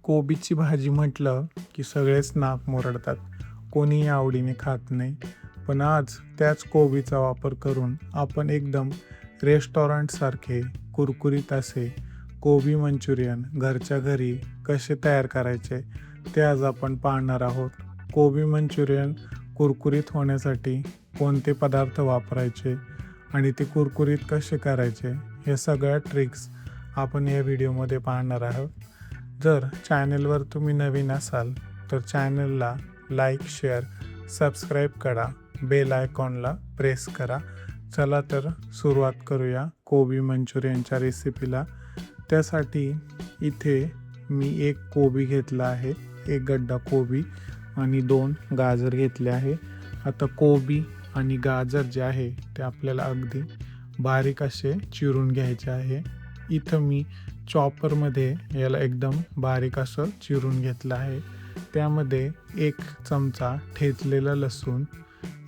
कोबीची भाजी म्हटलं की सगळेच नाक मुरडतात, कोणीही आवडीने खात नाही. पण आज त्याच कोबीचा वापर करून आपण एकदम रेस्टॉरंटसारखे कुरकुरीत असे कोबी मंचुरियन घरच्या घरी कसे तयार करायचे ते आज आपण पाहणार आहोत. कोबी मंचुरियन कुरकुरीत होण्यासाठी कोणते पदार्थ वापरायचे आणि ते कुरकुरीत कसे करायचे हे सगळ्या ट्रिक्स आपण या व्हिडिओमध्ये पाहणार आहोत. जर चॅनलवर तुम्ही नवीन असाल तर चॅनलला लाईक, शेअर, सबस्क्राईब करा, बेल आयकॉनला प्रेस करा. चला तर सुरुवात करूया कोबी मंचुरियनच्या रेसिपीला. त्यासाठी इथे मी एक कोबी घेतला आहे, एक गड्डा कोबी आणि 2 गाजर घेतले आहे. आता कोबी आणि गाजर जे आहे ते आपल्याला अगदी बारीक असे चिरून घ्यायचे आहे. इथं मी चॉपरमध्ये याला एकदम बारीक असं चिरून घेतलं आहे. त्यामध्ये 1 चमचा ठेचलेलं लसूण,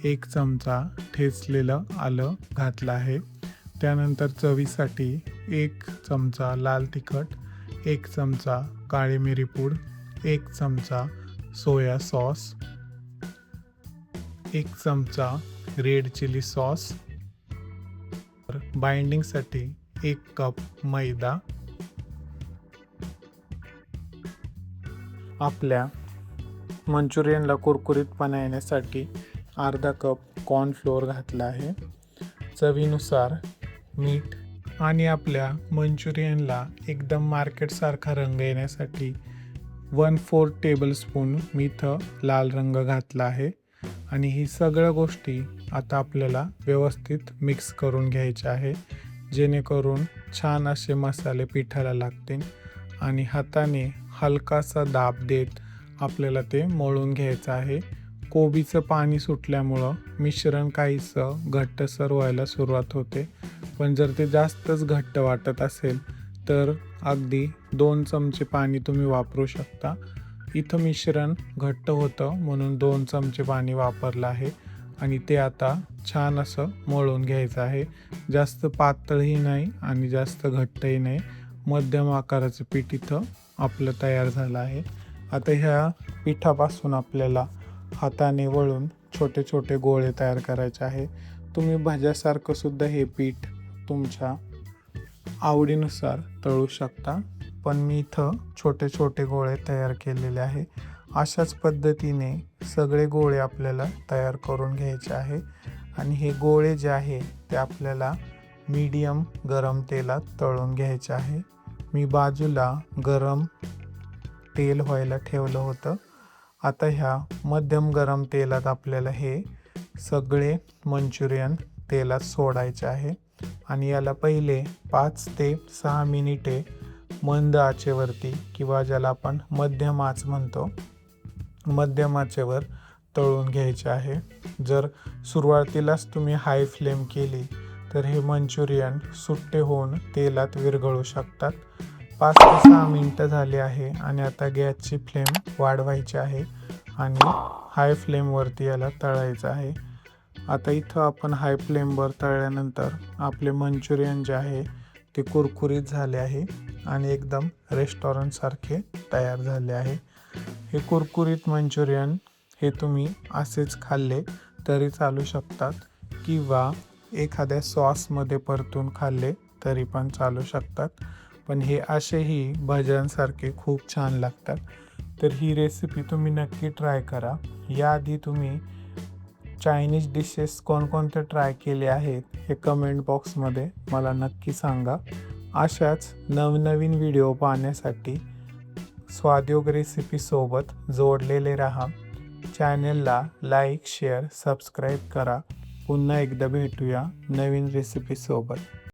1 चमचा ठेचलेलं आलं घातलं आहे. त्यानंतर चवीसाठी 1 चमचा लाल तिखट, 1 चमचा काळी मिरी पूड, 1 चमचा सोया सॉस, 1 चमचा रेड चिली सॉस, बाइंडिंगसाठी 1 कप मैदा. आपल्या मंचुरियनला कुरकुरीतपणा येण्यासाठी अर्धा कप कॉर्नफ्लोअर घातला आहे, चवीनुसार मीठ आणि आपल्या मंचुरियनला एकदम मार्केटसारखा रंग येण्यासाठी 1/4 टेबलस्पून मी इथं लाल रंग घातला आहे. आणि ही सगळ्या गोष्टी आता आपल्याला व्यवस्थित मिक्स करून घ्यायच्या आहे, जेणेकरून छान असे मसाले पिठाला लागतील. आणि हाताने हलकासा दाब देत आपल्याला ते मळून घ्यायचं आहे. कोबीचं पाणी सुटल्यामुळं मिश्रण काहीसं घट्टसर व्हायला सुरुवात होते, पण जर ते जास्तच घट्ट वाटत असेल तर अगदी 2 चमचे पाणी तुम्ही वापरू शकता. इथं मिश्रण घट्ट होतं म्हणून 2 चमचे पाणी वापरलं आहे आणि ते आता छान असं मळून घ्यायचं आहे. जास्त पातळही नाही आणि जास्त घट्टही नाही, मध्यम आकाराचं पीठ इथं आपलं तयार झालं आहे. आता ह्या पिठापासून आपल्याला हाताने वळून छोटे छोटे गोळे तयार करायचे आहे. तुम्ही भज्यासारखं सुद्धा हे पीठ तुमच्या आवडीनुसार तळू शकता, पण मी इथं छोटे छोटे गोळे तयार केलेले आहे. अशाच पद्धतीने सगळे गोळे आपल्याला तयार करून घ्यायचे आहे. आणि हे गोळे जे आहे ते आपल्याला मीडियम गरम तेलात तळून घ्यायचे आहे. मी बाजूला गरम तेल व्हायला ठेवलं होतं. आता ह्या मध्यम गरम तेलात आपल्याला हे सगळे मंचुरियन तेलात सोडायचे आहे आणि याला पहिले 5 ते 6 मिनिटे मंद आचेवरती किंवा ज्याला आपण मध्यम आच म्हणतो, मध्यम आचेवर तळून घ्यायचे आहे. जर सुरुवातीलाच तुम्ही हाय फ्लेम केली तर हे मंचुरियन सुट्टे होऊन तेलात विरघळू शकतात. 5 ते 6 मिनिटं झाली आहे आणि आता गॅसची फ्लेम वाढवायची आहे आणि हाय फ्लेमवरती याला तळायचं आहे. आता इथं आपण हाय फ्लेमवर तळल्यानंतर आपले मंचुरियन जे आहे ते कुरकुरीत झाले आहे आणि एकदम रेस्टॉरंटसारखे तयार झाले आहे. हे कुरकुरीत मंचुरियन हे तुम्ही असेच खाल्ले तरी चालू शकतात किंवा एखाद्या सॉसमध्ये परतून खाल्ले तरी पण चालू शकतात, पण हे असेही भज्यांसारखे खूप छान लागतात. तर ही रेसिपी तुम्ही नक्की ट्राय करा. याआधी तुम्ही चायनीज डिशेस कोणकोणते ट्राय केले आहेत हे कमेंट बॉक्समध्ये मला नक्की सांगा. अशाच नवनवीन व्हिडिओ पाहण्यासाठी स्वादयोग रेसिपीसोबत जोडलेले राहा. चॅनलला लाईक, शेअर, सबस्क्राईब करा. पुन्हा एकदा भेटूया नवीन रेसिपीसोबत.